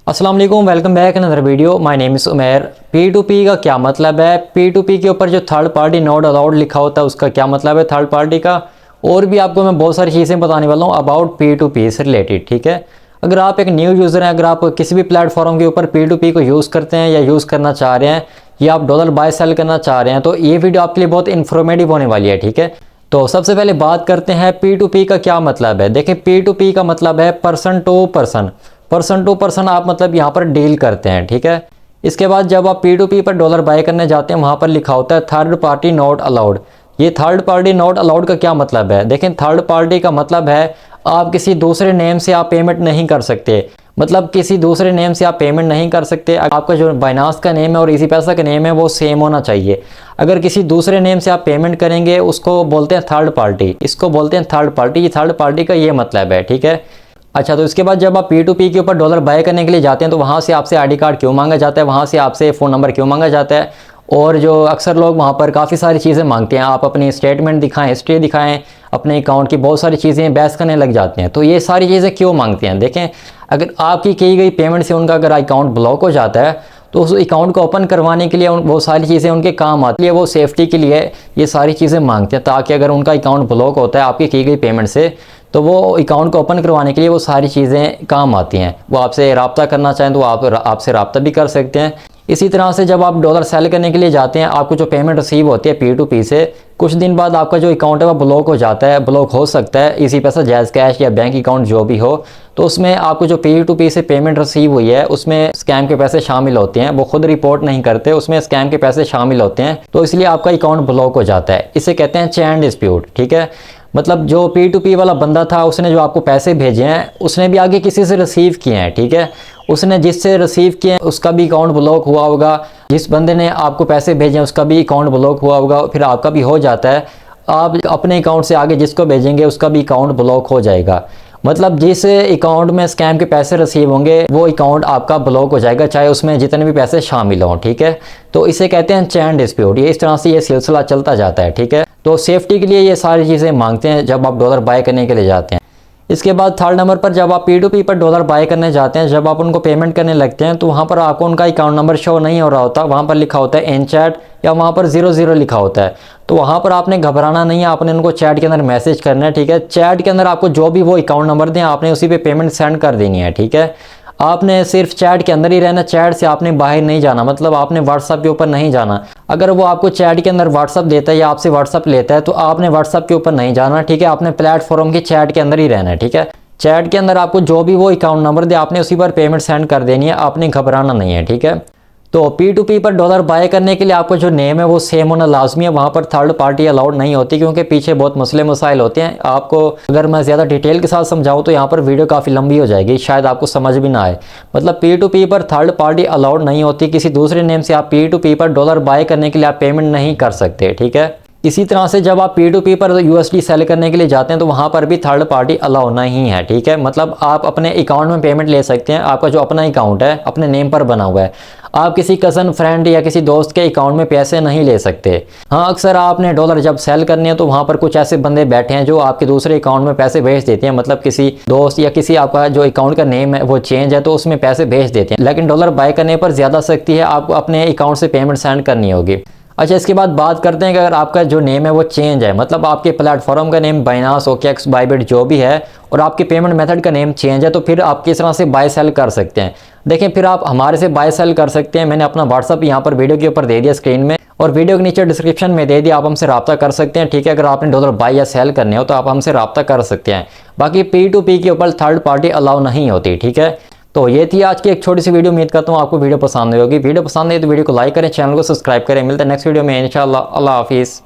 अस्सलाम वालेकुम, welcome back another video. My name is Umair. P2P का क्या मतलब है? P2P के ऊपर जो थर्ड पार्टी नॉट अलाउड लिखा होता है उसका क्या मतलब है थर्ड पार्टी का, और भी आपको मैं बहुत सारी चीज़ें बताने वाला हूँ अबाउट P2P से रिलेटेड। ठीक है, अगर आप एक न्यू यूज़र हैं, अगर आप किसी भी प्लेटफॉर्म के ऊपर P2P को यूज़ करते हैं या यूज़ करना चाह रहे हैं या आप डॉलर बाय सेल करना चाह रहे हैं, तो ये वीडियो आपके लिए बहुत इन्फॉर्मेटिव होने वाली है। ठीक है, तो सबसे पहले बात करते हैं P2P का क्या मतलब है। देखिए, P2P का मतलब है person to person. Person to person आप मतलब यहाँ पर डील करते हैं। ठीक है, इसके बाद जब आप P2P पर डॉलर बाय करने जाते हैं वहाँ पर लिखा होता है थर्ड पार्टी नॉट अलाउड। ये थर्ड पार्टी नॉट अलाउड का क्या मतलब है? देखें, थर्ड पार्टी का मतलब है आप किसी दूसरे नेम से आप पेमेंट नहीं कर सकते। मतलब किसी दूसरे नेम से आप पेमेंट नहीं कर सकते। आपका जो बाइनांस का नेम है और इजी पैसा का नेम है वो सेम होना चाहिए। अगर किसी दूसरे नेम से आप पेमेंट करेंगे उसको बोलते हैं थर्ड पार्टी, इसको बोलते हैं थर्ड पार्टी। ये थर्ड पार्टी का ये मतलब है। ठीक है, अच्छा, तो इसके बाद जब आप P2P के ऊपर डॉलर बाय करने के लिए जाते हैं तो वहाँ से आपसे आईडी कार्ड क्यों मांगा जाता है, वहाँ से आपसे फ़ोन नंबर क्यों मांगा जाता है, और जो अक्सर लोग वहाँ पर काफ़ी सारी चीज़ें मांगते हैं, आप अपनी स्टेटमेंट दिखाएं, हिस्ट्री दिखाएं, अपने अकाउंट की बहुत सारी चीज़ें बहस करने लग जाते हैं। तो ये सारी चीज़ें क्यों मांगते हैं? देखें, अगर आपकी की गई पेमेंट से उनका अगर अकाउंट ब्लॉक हो जाता है तो उस अकाउंट को ओपन करवाने के लिए वो सारी चीज़ें उनके काम आती है। वो सेफ्टी के लिए ये सारी चीज़ें मांगते हैं, ताकि अगर उनका अकाउंट ब्लॉक होता है आपकी की गई पेमेंट से तो वो अकाउंट को ओपन करवाने के लिए वो सारी चीज़ें काम आती हैं। वो आपसे रब्ता करना चाहें तो आपसे रब्ता भी कर सकते हैं। इसी तरह से जब आप डॉलर सेल करने के लिए जाते हैं, आपको जो पेमेंट रिसीव होती है P2P से, कुछ दिन बाद आपका जो अकाउंट है वो ब्लॉक हो जाता है, ब्लॉक हो सकता है इसी पैसा जैज़ कैश या बैंक अकाउंट जो भी हो। तो उसमें आपको जो P2P से पेमेंट रिसीव हुई है उसमें स्कैम के पैसे शामिल होते हैं। वो खुद रिपोर्ट नहीं करते, उसमें स्कैम के पैसे शामिल होते हैं, तो इसलिए आपका अकाउंट ब्लॉक हो जाता है। इसे कहते हैं चेन डिस्प्यूट। ठीक है, मतलब जो P2P वाला बंदा था उसने जो आपको पैसे भेजे हैं उसने भी आगे किसी से रिसीव किए हैं। ठीक है, उसने जिससे रिसीव किए हैं उसका भी अकाउंट ब्लॉक हुआ होगा, जिस बंदे ने आपको पैसे भेजे हैं उसका भी अकाउंट ब्लॉक हुआ होगा, फिर आपका भी हो जाता है। आप अपने अकाउंट से आगे जिसको भेजेंगे उसका भी अकाउंट ब्लॉक हो जाएगा। मतलब जिस अकाउंट में स्कैम के पैसे रिसीव होंगे वो अकाउंट आपका ब्लॉक हो जाएगा, चाहे उसमें जितने भी पैसे शामिल हों। ठीक है, तो इसे कहते हैं चेन डिस्प्यूट। ये इस तरह से ये सिलसिला चलता जाता है। ठीक है, तो सेफ्टी के लिए ये सारी चीज़ें मांगते हैं जब आप डॉलर बाय करने के लिए जाते हैं। इसके बाद थर्ड नंबर पर जब आप P2P पर डॉलर बाय करने जाते हैं, जब आप उनको पेमेंट करने लगते हैं तो वहाँ पर आपको उनका अकाउंट नंबर शो नहीं हो रहा होता। वहाँ पर लिखा होता है इन चैट या वहाँ पर 00 लिखा होता है। तो वहाँ पर आपने घबराना नहीं है, आपने उनको चैट के अंदर मैसेज करना है। ठीक है, चैट के अंदर आपको जो भी वो अकाउंट नंबर दें आपने उसी पे पेमेंट सेंड कर देनी है। ठीक है, आपने सिर्फ चैट के अंदर ही रहना, चैट से आपने बाहर नहीं जाना, मतलब आपने व्हाट्सएप के ऊपर नहीं जाना। अगर वो आपको चैट के अंदर व्हाट्सएप देता है या आपसे व्हाट्सएप लेता है तो आपने व्हाट्सएप के ऊपर नहीं जाना। ठीक है, आपने प्लेटफॉर्म के चैट के अंदर ही रहना है। ठीक है, चैट के अंदर आपको जो भी वो अकाउंट नंबर दे आपने उसी पर पेमेंट सेंड कर देनी है, आपने घबराना नहीं है। ठीक है, तो P2P पर डॉलर बाय करने के लिए आपको जो नेम है वो सेम होना लाजमी है। वहाँ पर थर्ड पार्टी अलाउड नहीं होती क्योंकि पीछे बहुत मसले मसाइल होते हैं। आपको अगर मैं ज़्यादा डिटेल के साथ समझाऊँ तो यहाँ पर वीडियो काफ़ी लंबी हो जाएगी, शायद आपको समझ भी ना आए। मतलब P2P पर थर्ड पार्टी अलाउड नहीं होती, किसी दूसरे नेम से आप P2P पर डॉलर बाय करने के लिए आप पेमेंट नहीं कर सकते। ठीक है, इसी तरह से जब आप P2P पर USD सेल करने के लिए जाते हैं तो वहाँ पर भी थर्ड पार्टी अलाउ नहीं है। ठीक है, मतलब आप अपने अकाउंट में पेमेंट ले सकते हैं, आपका जो अपना अकाउंट है अपने नेम पर बना हुआ है। आप किसी कज़न, फ्रेंड या किसी दोस्त के अकाउंट में पैसे नहीं ले सकते। हाँ, अक्सर आपने डॉलर जब सेल करने हैं तो वहाँ पर कुछ ऐसे बंदे बैठे हैं जो आपके दूसरे अकाउंट में पैसे भेज देते हैं। मतलब किसी दोस्त या किसी आपका जो अकाउंट का नेम है वो चेंज है तो उसमें पैसे भेज देते हैं। लेकिन डॉलर बाय करने पर ज़्यादा सख्ती है, आपको अपने अकाउंट से पेमेंट सेंड करनी होगी। अच्छा, इसके बाद बात करते हैं कि अगर आपका जो नेम है वो चेंज है, मतलब आपके प्लेटफॉर्म का नेम बाइनांस, OKX, बाइबिट जो भी है, और आपके पेमेंट मेथड का नेम चेंज है, तो फिर आप किस तरह से बाय सेल कर सकते हैं? देखें, फिर आप हमारे से बाय सेल कर सकते हैं। मैंने अपना व्हाट्सअप यहाँ पर वीडियो के ऊपर दे दिया स्क्रीन में, और वीडियो के नीचे डिस्क्रिप्शन में दे दिया, आप हमसे रब्ता कर सकते हैं। ठीक है, अगर आपने डॉलर बाय या सेल करने हो तो आप हमसे रब्ता कर सकते हैं। बाकी P2P के ऊपर थर्ड पार्टी अलाउ नहीं होती। ठीक है, तो ये थी आज की एक छोटी सी वीडियो। उम्मीद करता हूँ आपको वीडियो पसंद आई होगी। वीडियो पसंद आई तो वीडियो को लाइक करें, चैनल को सब्सक्राइब करें। मिलते हैं नेक्स्ट वीडियो में इंशाल्लाह। अल्लाह हाफिज़।